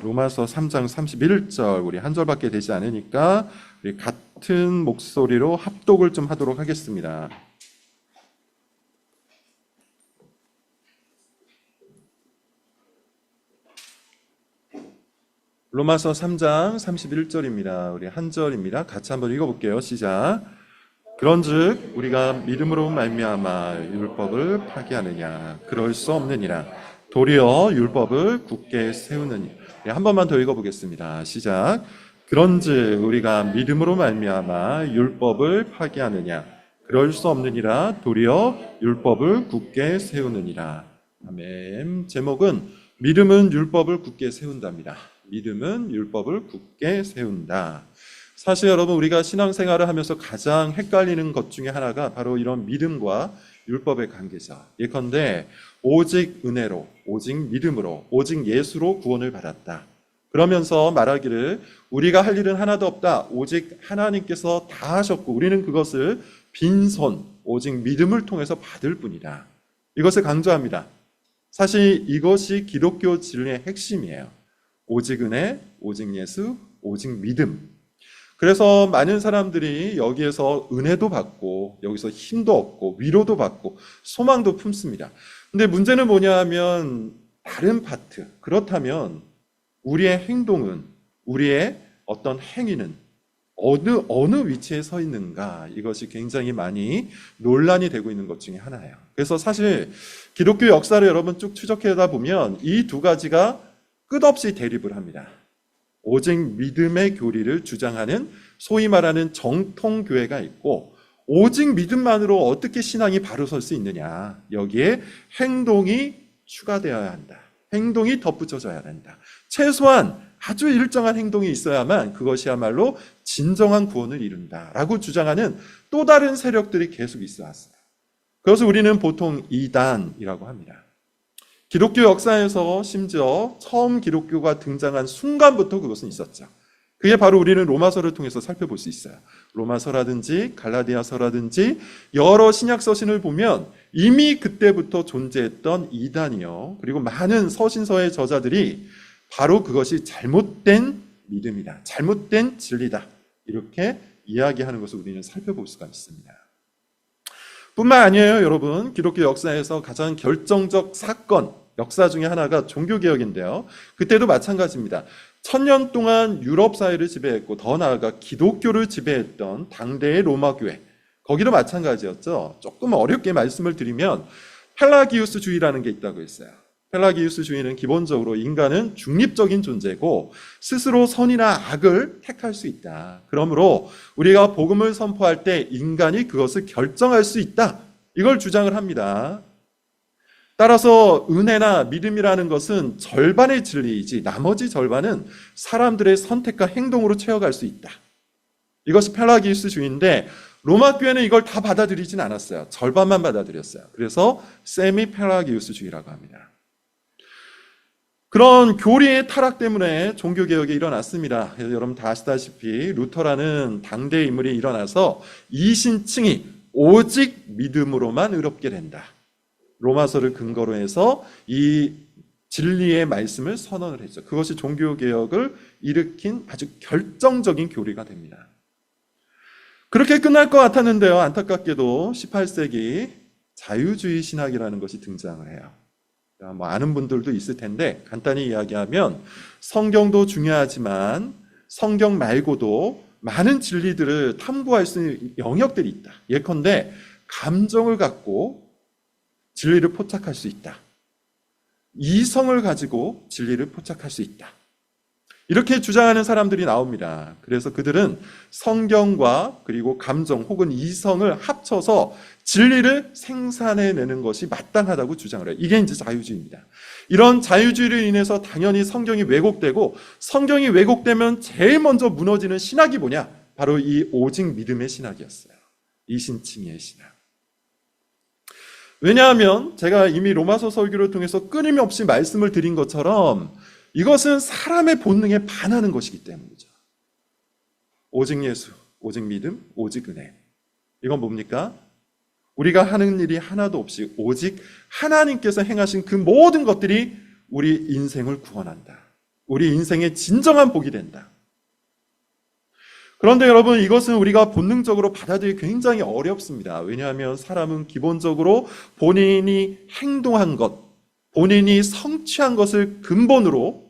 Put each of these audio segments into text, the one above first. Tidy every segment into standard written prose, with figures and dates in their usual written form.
로마서 3장 31절, 우리 한 절밖에 되지 않으니까 우리 같은 목소리로 합독을 좀 하도록 하겠습니다. 로마서 3장 31절입니다. 우리 한 절입니다. 같이 한번 읽어볼게요. 시작. 그런즉 우리가 믿음으로 말미암아 율법을 파기하느냐? 그럴 수 없느니라. 도리어 율법을 굳게 세우느니. 한 번만 더 읽어보겠습니다. 시작. 그런즉 우리가 믿음으로 말미암아 율법을 파기하느냐? 그럴 수 없느니라. 도리어 율법을 굳게 세우느니라. 아멘. 제목은 믿음은 율법을 굳게 세운답니다. 믿음은 율법을 굳게 세운다. 사실 여러분, 우리가 신앙생활을 하면서 가장 헷갈리는 것 중에 하나가 바로 이런 믿음과 율법의 관계죠. 예컨대 오직 은혜로, 오직 믿음으로, 오직 예수로 구원을 받았다. 그러면서 말하기를 우리가 할 일은 하나도 없다. 오직 하나님께서 다 하셨고 우리는 그것을 빈손, 오직 믿음을 통해서 받을 뿐이다. 이것을 강조합니다. 사실 이것이 기독교 진리의 핵심이에요. 오직 은혜, 오직 예수, 오직 믿음. 그래서 많은 사람들이 여기에서 은혜도 받고 여기서 힘도 얻고 위로도 받고 소망도 품습니다. 근데 문제는 뭐냐 하면 다른 파트, 그렇다면 우리의 행동은, 우리의 어떤 행위는 어느 위치에 서 있는가, 이것이 굉장히 많이 논란이 되고 있는 것 중에 하나예요. 그래서 사실 기독교 역사를 여러분 쭉 추적하다 보면 이 두 가지가 끝없이 대립을 합니다. 오직 믿음의 교리를 주장하는 소위 말하는 정통교회가 있고, 오직 믿음만으로 어떻게 신앙이 바로 설 수 있느냐, 여기에 행동이 추가되어야 한다. 행동이 덧붙여져야 한다. 최소한 아주 일정한 행동이 있어야만 그것이야말로 진정한 구원을 이룬다라고 주장하는 또 다른 세력들이 계속 있어 왔어요. 그래서 우리는 보통 이단이라고 합니다. 기독교 역사에서 심지어 처음 기독교가 등장한 순간부터 그것은 있었죠. 그게 바로 우리는 로마서를 통해서 살펴볼 수 있어요. 로마서라든지 갈라디아서라든지 여러 신약 서신을 보면 이미 그때부터 존재했던 이단이요, 그리고 많은 서신서의 저자들이 바로 그것이 잘못된 믿음이다, 잘못된 진리다, 이렇게 이야기하는 것을 우리는 살펴볼 수가 있습니다. 뿐만 아니에요, 여러분. 기독교 역사에서 가장 결정적 사건, 역사 중에 하나가 종교개혁인데요. 그때도 마찬가지입니다. 1000년 동안 유럽 사회를 지배했고 더 나아가 기독교를 지배했던 당대의 로마 교회, 거기도 마찬가지였죠. 조금 어렵게 말씀을 드리면 펠라기우스주의라는 게 있다고 했어요. 펠라기우스주의는 기본적으로 인간은 중립적인 존재고 스스로 선이나 악을 택할 수 있다. 그러므로 우리가 복음을 선포할 때 인간이 그것을 결정할 수 있다, 이걸 주장을 합니다. 따라서 은혜나 믿음이라는 것은 절반의 진리이지 나머지 절반은 사람들의 선택과 행동으로 채워갈 수 있다. 이것이 펠라기우스주의인데 로마 교회는 이걸 다 받아들이진 않았어요. 절반만 받아들였어요. 그래서 세미 펠라기우스주의라고 합니다. 그런 교리의 타락 때문에 종교개혁이 일어났습니다. 그래서 여러분 다 아시다시피 루터라는 당대 인물이 일어나서 이신층이 오직 믿음으로만 의롭게 된다, 로마서를 근거로 해서 이 진리의 말씀을 선언을 했죠. 그것이 종교개혁을 일으킨 아주 결정적인 교리가 됩니다. 그렇게 끝날 것 같았는데요, 안타깝게도 18세기 자유주의 신학이라는 것이 등장을 해요. 뭐 아는 분들도 있을 텐데 간단히 이야기하면 성경도 중요하지만 성경 말고도 많은 진리들을 탐구할 수 있는 영역들이 있다. 예컨대 감정을 갖고 진리를 포착할 수 있다. 이성을 가지고 진리를 포착할 수 있다. 이렇게 주장하는 사람들이 나옵니다. 그래서 그들은 성경과 그리고 감정 혹은 이성을 합쳐서 진리를 생산해내는 것이 마땅하다고 주장을 해요. 이게 이제 자유주의입니다. 이런 자유주의로 인해서 당연히 성경이 왜곡되고, 성경이 왜곡되면 제일 먼저 무너지는 신학이 뭐냐? 바로 이 오직 믿음의 신학이었어요. 이신칭의 신학. 왜냐하면 제가 이미 로마서 설교를 통해서 끊임없이 말씀을 드린 것처럼 이것은 사람의 본능에 반하는 것이기 때문이죠. 오직 예수, 오직 믿음, 오직 은혜. 이건 뭡니까? 우리가 하는 일이 하나도 없이 오직 하나님께서 행하신 그 모든 것들이 우리 인생을 구원한다. 우리 인생의 진정한 복이 된다. 그런데 여러분, 이것은 우리가 본능적으로 받아들이기 굉장히 어렵습니다. 왜냐하면 사람은 기본적으로 본인이 행동한 것, 본인이 성취한 것을 근본으로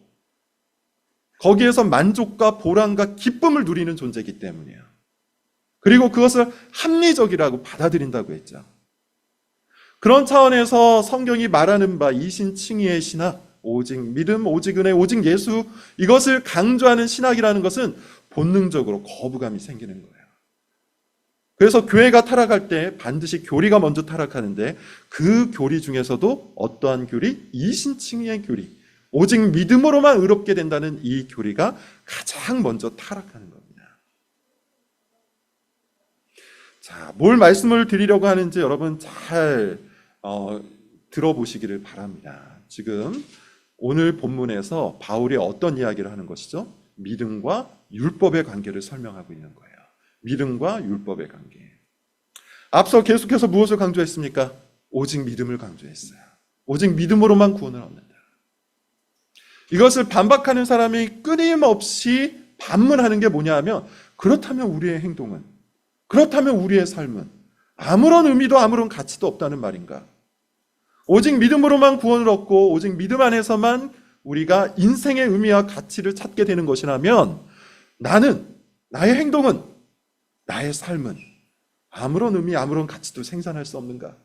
거기에서 만족과 보람과 기쁨을 누리는 존재이기 때문이에요. 그리고 그것을 합리적이라고 받아들인다고 했죠. 그런 차원에서 성경이 말하는 바 이신칭의의 신학, 오직 믿음, 오직 은혜, 오직 예수, 이것을 강조하는 신학이라는 것은 본능적으로 거부감이 생기는 거예요. 그래서 교회가 타락할 때 반드시 교리가 먼저 타락하는데, 그 교리 중에서도 어떠한 교리? 이신칭의의 교리, 오직 믿음으로만 의롭게 된다는 이 교리가 가장 먼저 타락하는 겁니다. 자, 뭘 말씀을 드리려고 하는지 여러분 잘 들어보시기를 바랍니다. 지금 오늘 본문에서 바울이 어떤 이야기를 하는 것이죠? 믿음과 율법의 관계를 설명하고 있는 거예요. 믿음과 율법의 관계. 앞서 계속해서 무엇을 강조했습니까? 오직 믿음을 강조했어요. 오직 믿음으로만 구원을 얻는다. 이것을 반박하는 사람이 끊임없이 반문하는 게 뭐냐 하면, 그렇다면 우리의 행동은, 그렇다면 우리의 삶은 아무런 의미도 아무런 가치도 없다는 말인가? 오직 믿음으로만 구원을 얻고 오직 믿음 안에서만 우리가 인생의 의미와 가치를 찾게 되는 것이라면, 나는, 나의 행동은, 나의 삶은 아무런 의미, 아무런 가치도 생산할 수 없는가?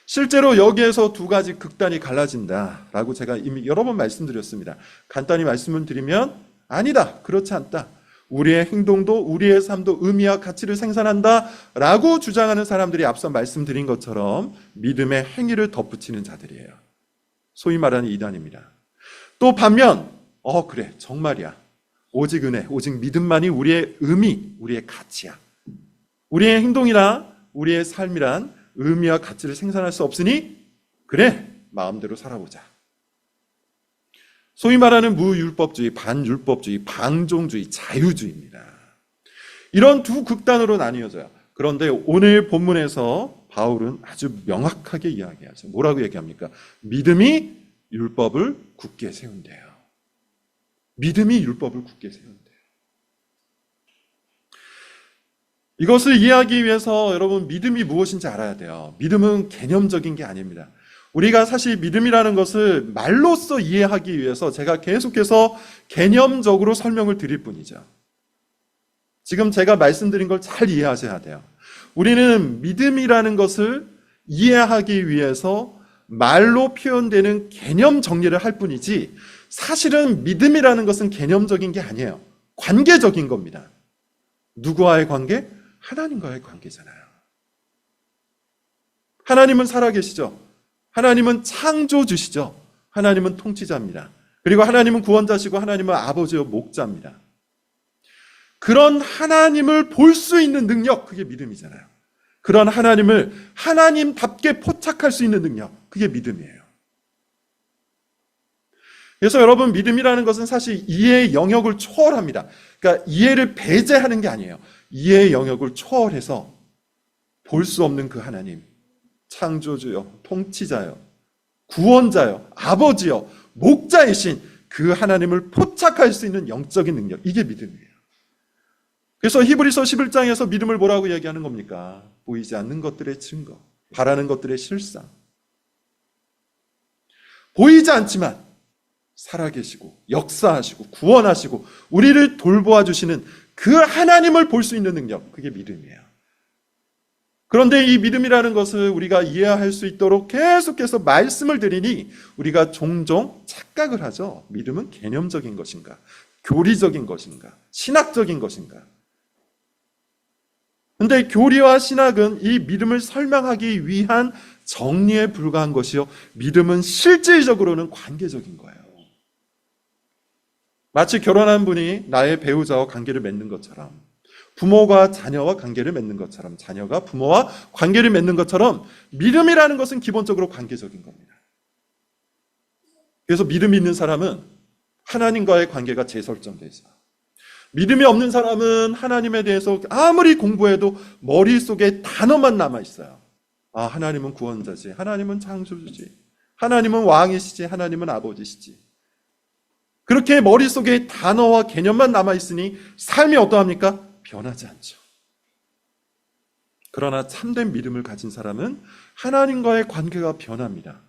실제로 여기에서 두 가지 극단이 갈라진다라고 제가 이미 여러 번 말씀드렸습니다. 간단히 말씀을 드리면, 아니다, 그렇지 않다. 우리의 행동도 우리의 삶도 의미와 가치를 생산한다라고 주장하는 사람들이 앞서 말씀드린 것처럼 믿음의 행위를 덧붙이는 자들이에요. 소위 말하는 이단입니다. 또 반면 그래, 정말이야. 오직 은혜, 오직 믿음만이 우리의 의미, 우리의 가치야. 우리의 행동이나 우리의 삶이란 의미와 가치를 생산할 수 없으니 그래, 마음대로 살아보자. 소위 말하는 무율법주의, 반율법주의, 방종주의, 자유주의입니다. 이런 두 극단으로 나뉘어져요. 그런데 오늘 본문에서 바울은 아주 명확하게 이야기하죠. 뭐라고 얘기합니까? 믿음이 율법을 굳게 세운대요. 믿음이 율법을 굳게 세운대요. 이것을 이해하기 위해서 여러분, 믿음이 무엇인지 알아야 돼요. 믿음은 개념적인 게 아닙니다. 우리가 사실 믿음이라는 것을 말로써 이해하기 위해서 제가 계속해서 개념적으로 설명을 드릴 뿐이죠. 지금 제가 말씀드린 걸 잘 이해하셔야 돼요. 우리는 믿음이라는 것을 이해하기 위해서 말로 표현되는 개념 정리를 할 뿐이지, 사실은 믿음이라는 것은 개념적인 게 아니에요. 관계적인 겁니다. 누구와의 관계? 하나님과의 관계잖아요. 하나님은 살아계시죠. 하나님은 창조주시죠. 하나님은 통치자입니다. 그리고 하나님은 구원자시고 하나님은 아버지요 목자입니다. 그런 하나님을 볼 수 있는 능력, 그게 믿음이잖아요. 그런 하나님을 하나님답게 포착할 수 있는 능력, 그게 믿음이에요. 그래서 여러분, 믿음이라는 것은 사실 이해의 영역을 초월합니다. 그러니까 이해를 배제하는 게 아니에요. 이해의 영역을 초월해서 볼 수 없는 그 하나님, 창조주요, 통치자요, 구원자요, 아버지요, 목자이신 그 하나님을 포착할 수 있는 영적인 능력, 이게 믿음이에요. 그래서 히브리서 11장에서 믿음을 뭐라고 얘기하는 겁니까? 보이지 않는 것들의 증거, 바라는 것들의 실상. 보이지 않지만 살아계시고 역사하시고 구원하시고 우리를 돌보아 주시는 그 하나님을 볼 수 있는 능력, 그게 믿음이에요. 그런데 이 믿음이라는 것을 우리가 이해할 수 있도록 계속해서 말씀을 드리니 우리가 종종 착각을 하죠. 믿음은 개념적인 것인가? 교리적인 것인가? 신학적인 것인가? 그런데 교리와 신학은 이 믿음을 설명하기 위한 정리에 불과한 것이요, 믿음은 실질적으로는 관계적인 거예요. 마치 결혼한 분이 나의 배우자와 관계를 맺는 것처럼, 부모가 자녀와 관계를 맺는 것처럼, 자녀가 부모와 관계를 맺는 것처럼 믿음이라는 것은 기본적으로 관계적인 겁니다. 그래서 믿음이 있는 사람은 하나님과의 관계가 재설정되죠. 믿음이 없는 사람은 하나님에 대해서 아무리 공부해도 머릿속에 단어만 남아있어요. 아, 하나님은 구원자지. 하나님은 창조주지. 하나님은 왕이시지. 하나님은 아버지시지. 그렇게 머릿속에 단어와 개념만 남아있으니 삶이 어떠합니까? 변하지 않죠. 그러나 참된 믿음을 가진 사람은 하나님과의 관계가 변합니다.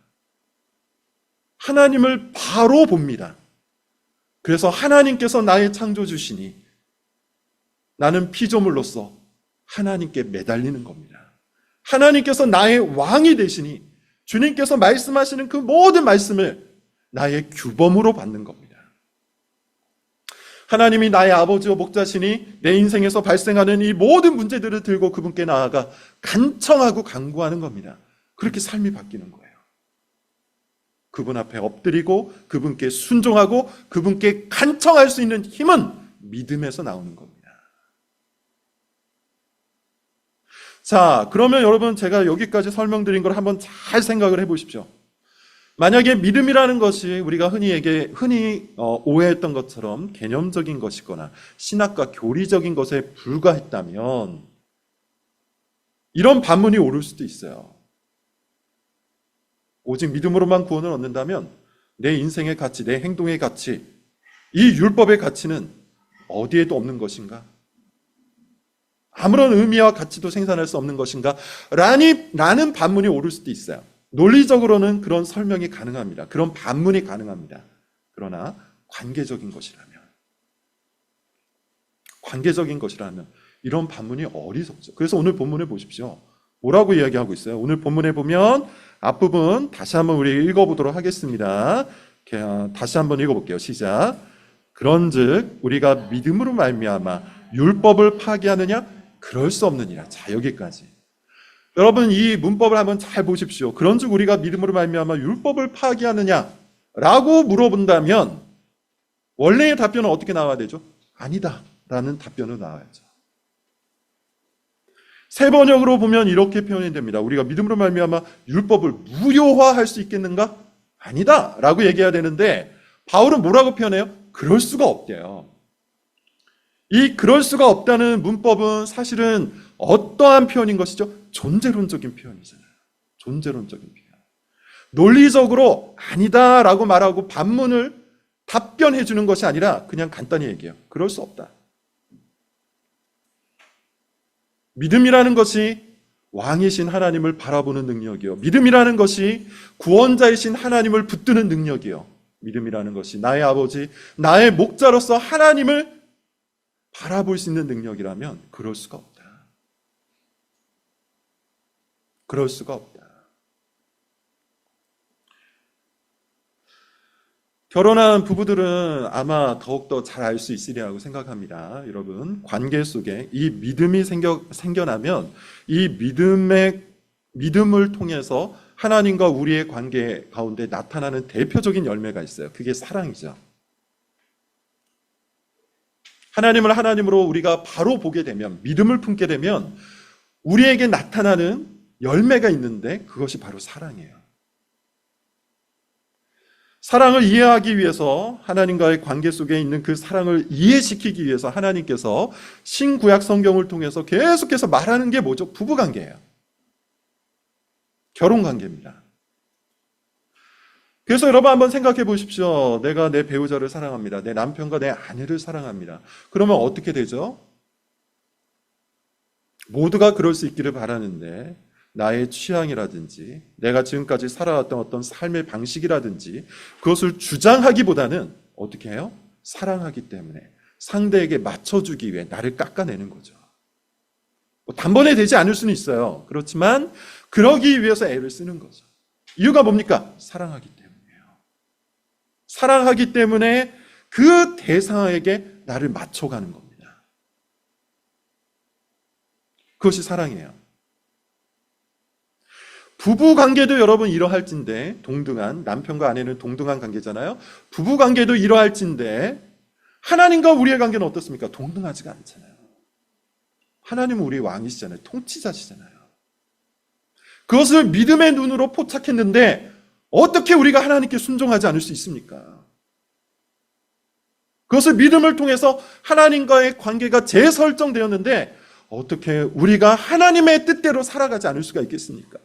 하나님을 바로 봅니다. 그래서 하나님께서 나의 창조주시니 나는 피조물로서 하나님께 매달리는 겁니다. 하나님께서 나의 왕이 되시니 주님께서 말씀하시는 그 모든 말씀을 나의 규범으로 받는 겁니다. 하나님이 나의 아버지와 목자시니 내 인생에서 발생하는 이 모든 문제들을 들고 그분께 나아가 간청하고 간구하는 겁니다. 그렇게 삶이 바뀌는 거예요. 그분 앞에 엎드리고 그분께 순종하고 그분께 간청할 수 있는 힘은 믿음에서 나오는 겁니다. 자, 그러면 여러분 제가 여기까지 설명드린 걸 한번 잘 생각을 해보십시오. 만약에 믿음이라는 것이 우리가 흔히 오해했던 것처럼 개념적인 것이거나 신학과 교리적인 것에 불과했다면 이런 반문이 오를 수도 있어요. 오직 믿음으로만 구원을 얻는다면 내 인생의 가치, 내 행동의 가치, 이 율법의 가치는 어디에도 없는 것인가? 아무런 의미와 가치도 생산할 수 없는 것인가? 라는 반문이 오를 수도 있어요. 논리적으로는 그런 설명이 가능합니다. 그런 반문이 가능합니다. 그러나 관계적인 것이라면 이런 반문이 어리석죠. 그래서 오늘 본문을 보십시오. 뭐라고 이야기하고 있어요? 오늘 본문에 보면 앞부분 다시 한번 우리 읽어보도록 하겠습니다. 다시 한번 읽어볼게요. 시작. 그런즉 우리가 믿음으로 말미암아 율법을 파기하느냐? 그럴 수 없느니라. 자, 여기까지. 여러분 이 문법을 한번 잘 보십시오. 그런즉 우리가 믿음으로 말미암아 율법을 파기하느냐라고 물어본다면 원래의 답변은 어떻게 나와야 되죠? 아니다라는 답변으로 나와야죠. 세 번역으로 보면 이렇게 표현이 됩니다. 우리가 믿음으로 말미암아 율법을 무효화할 수 있겠는가? 아니다라고 얘기해야 되는데 바울은 뭐라고 표현해요? 그럴 수가 없대요. 이 그럴 수가 없다는 문법은 사실은 어떠한 표현인 것이죠? 존재론적인 표현이잖아요. 존재론적인 표현. 논리적으로 아니다라고 말하고 반문을 답변해 주는 것이 아니라 그냥 간단히 얘기해요. 그럴 수 없다. 믿음이라는 것이 왕이신 하나님을 바라보는 능력이요. 믿음이라는 것이 구원자이신 하나님을 붙드는 능력이요. 믿음이라는 것이 나의 아버지, 나의 목자로서 하나님을 바라볼 수 있는 능력이라면 그럴 수가 없다. 그럴 수가 없다. 결혼한 부부들은 아마 더욱더 잘 알 수 있으리라고 생각합니다. 여러분, 관계 속에 이 믿음이 생겨나면 이 믿음을 통해서 하나님과 우리의 관계 가운데 나타나는 대표적인 열매가 있어요. 그게 사랑이죠. 하나님을 하나님으로 우리가 바로 보게 되면, 믿음을 품게 되면 우리에게 나타나는 열매가 있는데 그것이 바로 사랑이에요. 사랑을 이해하기 위해서 하나님과의 관계 속에 있는 그 사랑을 이해시키기 위해서 하나님께서 신구약 성경을 통해서 계속해서 말하는 게 뭐죠? 부부관계예요. 결혼관계입니다. 그래서 여러분 한번 생각해 보십시오. 내가 내 배우자를 사랑합니다. 내 남편과 내 아내를 사랑합니다. 그러면 어떻게 되죠? 모두가 그럴 수 있기를 바라는데 나의 취향이라든지 내가 지금까지 살아왔던 어떤 삶의 방식이라든지 그것을 주장하기보다는 어떻게 해요? 사랑하기 때문에 상대에게 맞춰주기 위해 나를 깎아내는 거죠. 단번에 되지 않을 수는 있어요. 그렇지만 그러기 위해서 애를 쓰는 거죠. 이유가 뭡니까? 사랑하기 때문이에요. 사랑하기 때문에 그 대상에게 나를 맞춰가는 겁니다. 그것이 사랑이에요. 부부 관계도 여러분 이러할진데, 동등한, 남편과 아내는 동등한 관계잖아요. 부부 관계도 이러할진데 하나님과 우리의 관계는 어떻습니까? 동등하지가 않잖아요. 하나님은 우리의 왕이시잖아요. 통치자시잖아요. 그것을 믿음의 눈으로 포착했는데 어떻게 우리가 하나님께 순종하지 않을 수 있습니까? 그것을 믿음을 통해서 하나님과의 관계가 재설정되었는데 어떻게 우리가 하나님의 뜻대로 살아가지 않을 수가 있겠습니까?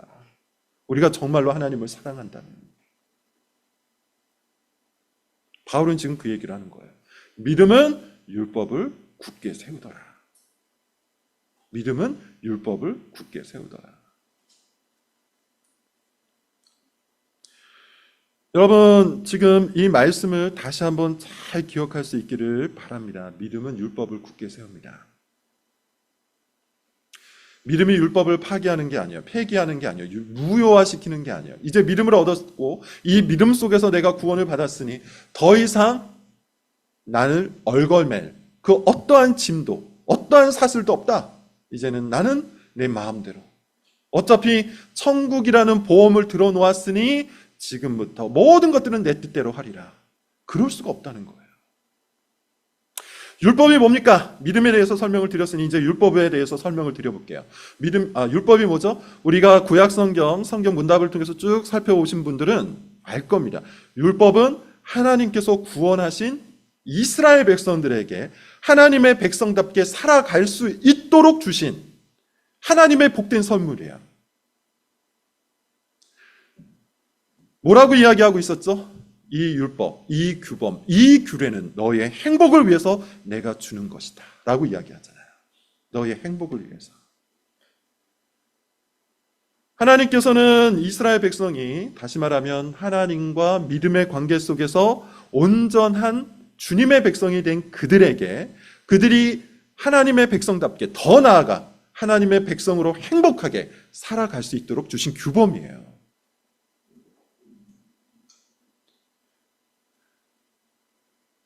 우리가 정말로 하나님을 사랑한다면. 바울은 지금 그 얘기를 하는 거예요. 믿음은 율법을 굳게 세우더라. 믿음은 율법을 굳게 세우더라. 여러분, 지금 이 말씀을 다시 한번 잘 기억할 수 있기를 바랍니다. 믿음은 율법을 굳게 세웁니다. 믿음이 율법을 파기하는 게 아니에요. 폐기하는 게 아니에요. 무효화시키는 게 아니에요. 이제 믿음을 얻었고 이 믿음 속에서 내가 구원을 받았으니 더 이상 나를 얼걸맬 그 어떠한 짐도 어떠한 사슬도 없다. 이제는 나는 내 마음대로. 어차피 천국이라는 보험을 들어놓았으니 지금부터 모든 것들은 내 뜻대로 하리라. 그럴 수가 없다는 거예요. 율법이 뭡니까? 믿음에 대해서 설명을 드렸으니 이제 율법에 대해서 설명을 드려볼게요. 율법이 뭐죠? 우리가 구약 성경 문답을 통해서 쭉 살펴오신 분들은 알 겁니다. 율법은 하나님께서 구원하신 이스라엘 백성들에게 하나님의 백성답게 살아갈 수 있도록 주신 하나님의 복된 선물이에요. 뭐라고 이야기하고 있었죠? 이 율법, 이 규범, 이 규례는 너의 행복을 위해서 내가 주는 것이다 라고 이야기하잖아요. 너의 행복을 위해서. 하나님께서는 이스라엘 백성이 다시 말하면 하나님과 믿음의 관계 속에서 온전한 주님의 백성이 된 그들에게 그들이 하나님의 백성답게 더 나아가 하나님의 백성으로 행복하게 살아갈 수 있도록 주신 규범이에요.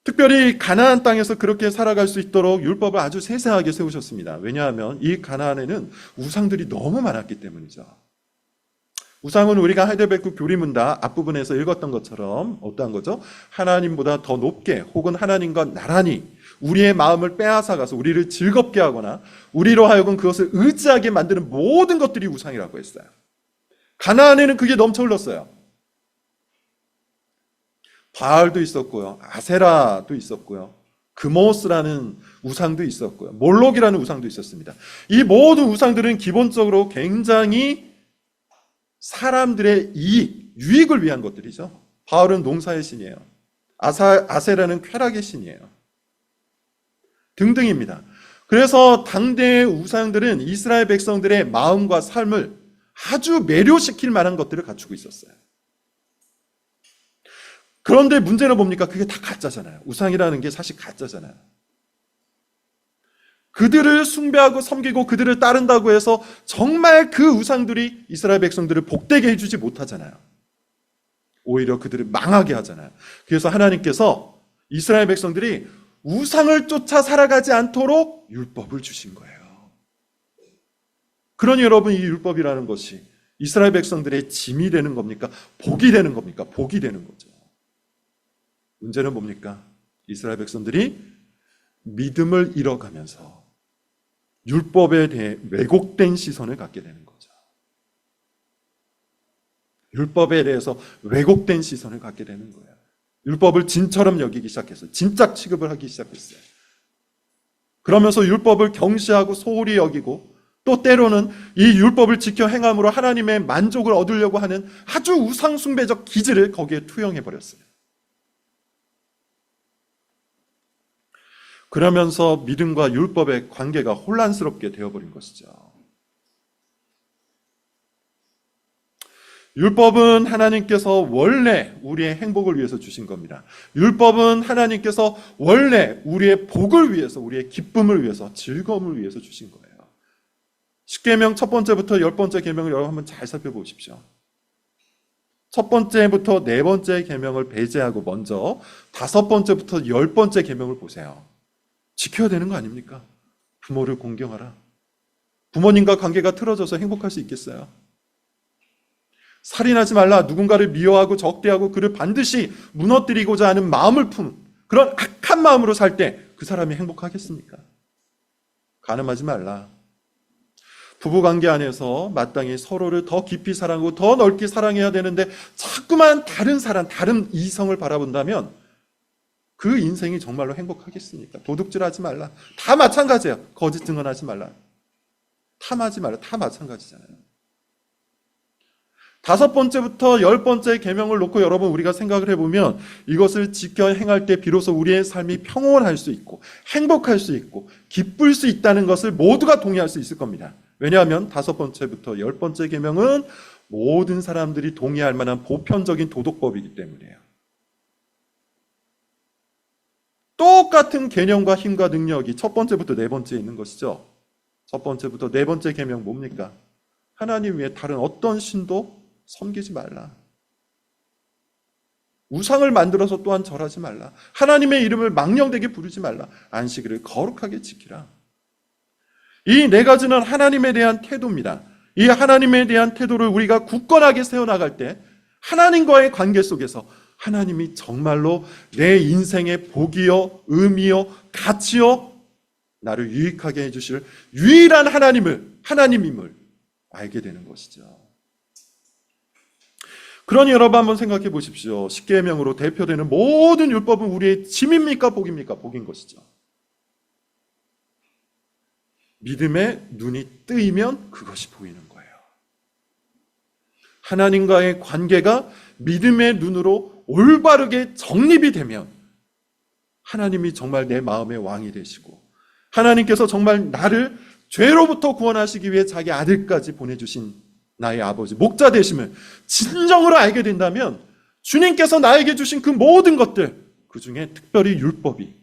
특별히 가나안 땅에서 그렇게 살아갈 수 있도록 율법을 아주 세세하게 세우셨습니다. 왜냐하면 이 가나안에는 우상들이 너무 많았기 때문이죠. 우상은 우리가 하이델베르크 교리문답 앞부분에서 읽었던 것처럼 어떠한 거죠? 하나님보다 더 높게 혹은 하나님과 나란히 우리의 마음을 빼앗아가서 우리를 즐겁게 하거나 우리로 하여금 그것을 의지하게 만드는 모든 것들이 우상이라고 했어요. 가나안에는 그게 넘쳐 흘렀어요. 바알도 있었고요. 아세라도 있었고요. 그모스라는 우상도 있었고요. 몰록이라는 우상도 있었습니다. 이 모든 우상들은 기본적으로 굉장히 사람들의 유익을 위한 것들이죠. 바알은 농사의 신이에요. 아세라는 쾌락의 신이에요. 등등입니다. 그래서 당대의 우상들은 이스라엘 백성들의 마음과 삶을 아주 매료시킬 만한 것들을 갖추고 있었어요. 그런데 문제는 뭡니까? 그게 다 가짜잖아요. 우상이라는 게 사실 가짜잖아요. 그들을 숭배하고 섬기고 그들을 따른다고 해서 정말 그 우상들이 이스라엘 백성들을 복되게 해주지 못하잖아요. 오히려 그들을 망하게 하잖아요. 그래서 하나님께서 이스라엘 백성들이 우상을 쫓아 살아가지 않도록 율법을 주신 거예요. 그러니 여러분, 이 율법이라는 것이 이스라엘 백성들의 짐이 되는 겁니까? 복이 되는 겁니까? 복이 되는 거죠. 문제는 뭡니까? 이스라엘 백성들이 믿음을 잃어가면서 율법에 대해 왜곡된 시선을 갖게 되는 거죠. 율법에 대해서 왜곡된 시선을 갖게 되는 거예요. 율법을 진처럼 여기기 시작했어요. 진짜 취급을 하기 시작했어요. 그러면서 율법을 경시하고 소홀히 여기고 또 때로는 이 율법을 지켜 행함으로 하나님의 만족을 얻으려고 하는 아주 우상숭배적 기질을 거기에 투영해버렸어요. 그러면서 믿음과 율법의 관계가 혼란스럽게 되어버린 것이죠. 율법은 하나님께서 원래 우리의 행복을 위해서 주신 겁니다. 율법은 하나님께서 원래 우리의 복을 위해서, 우리의 기쁨을 위해서, 즐거움을 위해서 주신 거예요. 10계명 첫 번째부터 10번째 계명을 여러분 한번 잘 살펴보십시오. 첫 번째부터 네 번째 계명을 배제하고 먼저 5번째부터 10번째 계명을 보세요. 지켜야 되는 거 아닙니까? 부모를 공경하라. 부모님과 관계가 틀어져서 행복할 수 있겠어요? 살인하지 말라. 누군가를 미워하고 적대하고 그를 반드시 무너뜨리고자 하는 마음을 품 그런 악한 마음으로 살 때 그 사람이 행복하겠습니까? 간음하지 말라. 부부관계 안에서 마땅히 서로를 더 깊이 사랑하고 더 넓게 사랑해야 되는데 자꾸만 다른 사람, 다른 이성을 바라본다면 그 인생이 정말로 행복하겠습니까? 도둑질하지 말라. 다 마찬가지예요. 거짓 증언하지 말라. 탐하지 말라. 다 마찬가지잖아요. 5번째부터 10번째 계명을 놓고 여러분 우리가 생각을 해보면 이것을 지켜 행할 때 비로소 우리의 삶이 평온할 수 있고 행복할 수 있고 기쁠 수 있다는 것을 모두가 동의할 수 있을 겁니다. 왜냐하면 5번째부터 10번째 계명은 모든 사람들이 동의할 만한 보편적인 도덕법이기 때문이에요. 똑같은 개념과 힘과 능력이 첫 번째부터 네 번째에 있는 것이죠. 첫 번째부터 네 번째 계명 뭡니까? 하나님 외에 다른 어떤 신도 섬기지 말라. 우상을 만들어서 또한 절하지 말라. 하나님의 이름을 망령되게 부르지 말라. 안식일을 거룩하게 지키라. 이 네 가지는 하나님에 대한 태도입니다. 이 하나님에 대한 태도를 우리가 굳건하게 세워나갈 때 하나님과의 관계 속에서 하나님이 정말로 내 인생의 복이요, 의미요, 가치요, 나를 유익하게 해주실 유일한 하나님임을 알게 되는 것이죠. 그러니 여러분 한번 생각해 보십시오. 십계명으로 대표되는 모든 율법은 우리의 짐입니까? 복입니까? 복인 것이죠. 믿음의 눈이 뜨이면 그것이 보이는 거예요. 하나님과의 관계가 믿음의 눈으로 올바르게 정립이 되면 하나님이 정말 내 마음의 왕이 되시고 하나님께서 정말 나를 죄로부터 구원하시기 위해 자기 아들까지 보내주신 나의 아버지, 목자 되심을 진정으로 알게 된다면 주님께서 나에게 주신 그 모든 것들, 그 중에 특별히 율법이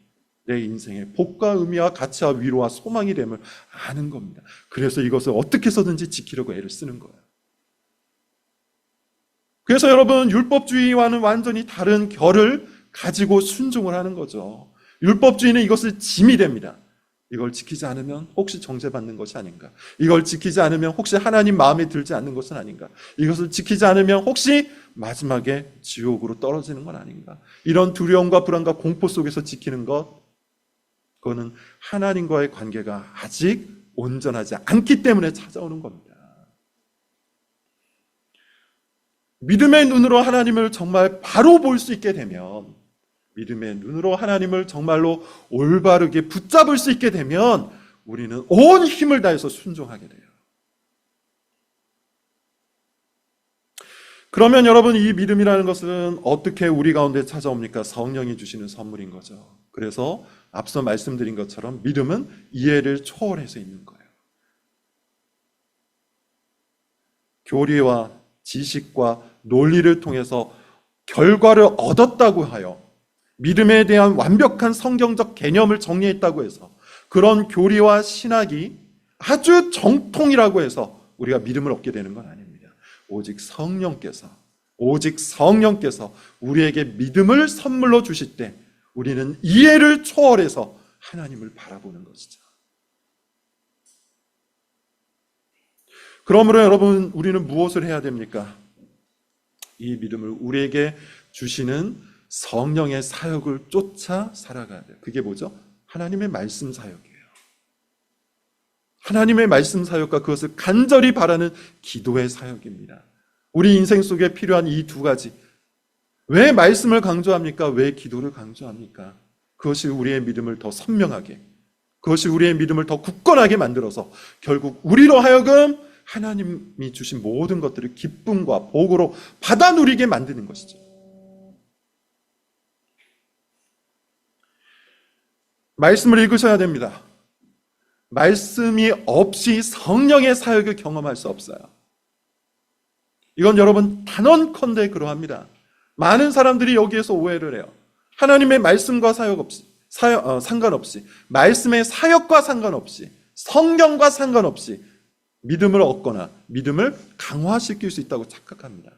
내 인생의 복과 의미와 가치와 위로와 소망이 됨을 아는 겁니다. 그래서 이것을 어떻게 해서든지 지키려고 애를 쓰는 거예요. 그래서 여러분 율법주의와는 완전히 다른 결을 가지고 순종을 하는 거죠. 율법주의는 이것을 짐이 됩니다. 이걸 지키지 않으면 혹시 정죄받는 것이 아닌가? 이걸 지키지 않으면 혹시 하나님 마음에 들지 않는 것은 아닌가? 이것을 지키지 않으면 혹시 마지막에 지옥으로 떨어지는 건 아닌가? 이런 두려움과 불안과 공포 속에서 지키는 것, 그거는 하나님과의 관계가 아직 온전하지 않기 때문에 찾아오는 겁니다. 믿음의 눈으로 하나님을 정말 바로 볼 수 있게 되면, 믿음의 눈으로 하나님을 정말로 올바르게 붙잡을 수 있게 되면 우리는 온 힘을 다해서 순종하게 돼요. 그러면 여러분 이 믿음이라는 것은 어떻게 우리 가운데 찾아옵니까? 성령이 주시는 선물인 거죠. 그래서 앞서 말씀드린 것처럼 믿음은 이해를 초월해서 있는 거예요. 교리와 지식과 논리를 통해서 결과를 얻었다고 하여 믿음에 대한 완벽한 성경적 개념을 정리했다고 해서 그런 교리와 신학이 아주 정통이라고 해서 우리가 믿음을 얻게 되는 건 아닙니다. 오직 성령께서 우리에게 믿음을 선물로 주실 때 우리는 이해를 초월해서 하나님을 바라보는 것이죠. 그러므로 여러분 우리는 무엇을 해야 됩니까? 이 믿음을 우리에게 주시는 성령의 사역을 쫓아 살아가야 돼요. 그게 뭐죠? 하나님의 말씀 사역이에요. 하나님의 말씀 사역과 그것을 간절히 바라는 기도의 사역입니다. 우리 인생 속에 필요한 이 두 가지. 왜 말씀을 강조합니까? 왜 기도를 강조합니까? 그것이 우리의 믿음을 더 선명하게, 그것이 우리의 믿음을 더 굳건하게 만들어서 결국 우리로 하여금 하나님이 주신 모든 것들을 기쁨과 복으로 받아 누리게 만드는 것이죠. 말씀을 읽으셔야 됩니다. 말씀이 없이 성령의 사역을 경험할 수 없어요. 이건 여러분 단언컨대 그러합니다. 많은 사람들이 여기에서 오해를 해요. 하나님의 말씀과 상관없이, 말씀의 사역과 상관없이, 성경과 상관없이 믿음을 얻거나 믿음을 강화시킬 수 있다고 착각합니다.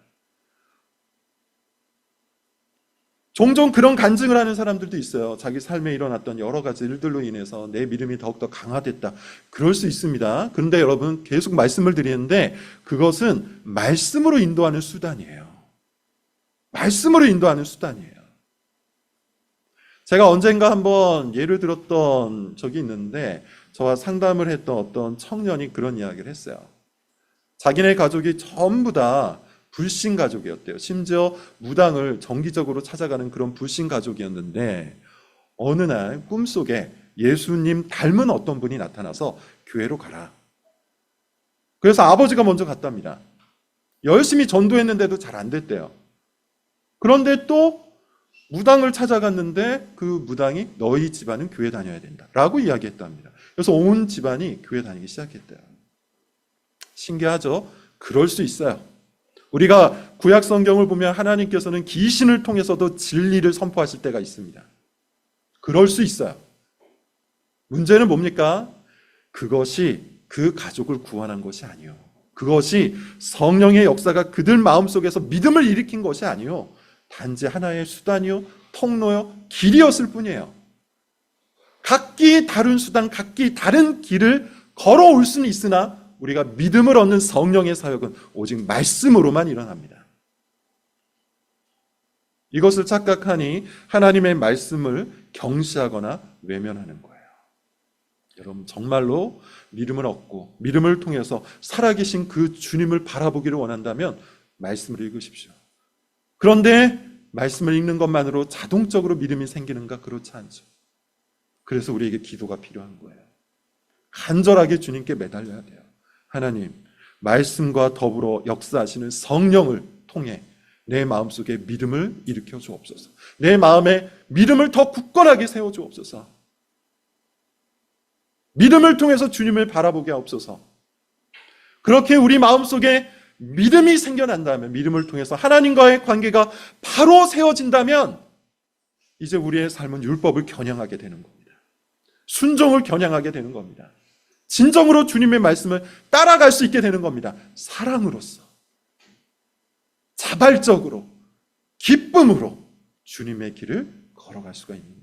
종종 그런 간증을 하는 사람들도 있어요. 자기 삶에 일어났던 여러 가지 일들로 인해서 내 믿음이 더욱더 강화됐다. 그럴 수 있습니다. 그런데 여러분 계속 말씀을 드리는데 그것은 말씀으로 인도하는 수단이에요. 말씀으로 인도하는 수단이에요. 제가 언젠가 한번 예를 들었던 적이 있는데 저와 상담을 했던 어떤 청년이 그런 이야기를 했어요. 자기네 가족이 전부 다 불신 가족이었대요. 심지어 무당을 정기적으로 찾아가는 그런 불신 가족이었는데 어느 날 꿈속에 예수님 닮은 어떤 분이 나타나서 교회로 가라. 그래서 아버지가 먼저 갔답니다. 열심히 전도했는데도 잘 안 됐대요. 그런데 또 무당을 찾아갔는데 그 무당이 너희 집안은 교회 다녀야 된다 라고 이야기했답니다. 그래서 온 집안이 교회 다니기 시작했대요. 신기하죠? 그럴 수 있어요. 우리가 구약 성경을 보면 하나님께서는 귀신을 통해서도 진리를 선포하실 때가 있습니다. 그럴 수 있어요. 문제는 뭡니까? 그것이 그 가족을 구원한 것이 아니요. 그것이 성령의 역사가 그들 마음속에서 믿음을 일으킨 것이 아니요. 단지 하나의 수단이요, 통로요, 길이었을 뿐이에요. 각기 다른 수단, 각기 다른 길을 걸어올 수는 있으나 우리가 믿음을 얻는 성령의 사역은 오직 말씀으로만 일어납니다. 이것을 착각하니 하나님의 말씀을 경시하거나 외면하는 거예요. 여러분 정말로 믿음을 얻고 믿음을 통해서 살아계신 그 주님을 바라보기를 원한다면 말씀을 읽으십시오. 그런데 말씀을 읽는 것만으로 자동적으로 믿음이 생기는가? 그렇지 않죠. 그래서 우리에게 기도가 필요한 거예요. 간절하게 주님께 매달려야 돼요. 하나님, 말씀과 더불어 역사하시는 성령을 통해 내 마음속에 믿음을 일으켜 주옵소서. 내 마음에 믿음을 더 굳건하게 세워 주옵소서. 믿음을 통해서 주님을 바라보게 하옵소서. 그렇게 우리 마음속에 믿음이 생겨난다면, 믿음을 통해서 하나님과의 관계가 바로 세워진다면 이제 우리의 삶은 율법을 겨냥하게 되는 겁니다. 순종을 겨냥하게 되는 겁니다. 진정으로 주님의 말씀을 따라갈 수 있게 되는 겁니다. 사랑으로서, 자발적으로, 기쁨으로 주님의 길을 걸어갈 수가 있는 거예요.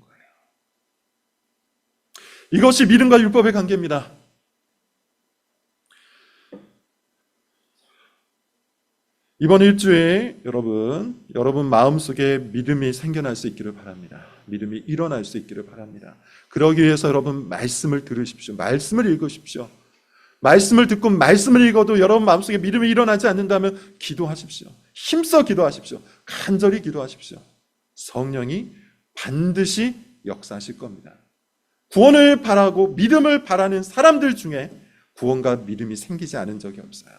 이것이 믿음과 율법의 관계입니다. 이번 일주에 여러분 마음속에 믿음이 생겨날 수 있기를 바랍니다. 믿음이 일어날 수 있기를 바랍니다. 그러기 위해서 여러분 말씀을 들으십시오. 말씀을 읽으십시오. 말씀을 듣고 말씀을 읽어도 여러분 마음속에 믿음이 일어나지 않는다면 기도하십시오. 힘써 기도하십시오. 간절히 기도하십시오. 성령이 반드시 역사하실 겁니다. 구원을 바라고 믿음을 바라는 사람들 중에 구원과 믿음이 생기지 않은 적이 없어요.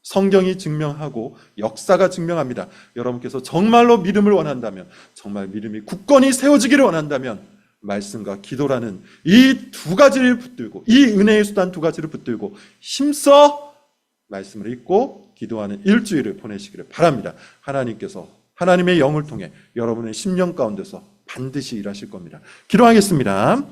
성경이 증명하고 역사가 증명합니다. 여러분께서 정말로 믿음을 원한다면, 정말 믿음이 굳건히 세워지기를 원한다면 말씀과 기도라는 이 두 가지를 붙들고, 이 은혜의 수단 두 가지를 붙들고 힘써 말씀을 읽고 기도하는 일주일을 보내시기를 바랍니다. 하나님께서 하나님의 영을 통해 여러분의 심령 가운데서 반드시 일하실 겁니다. 기도하겠습니다.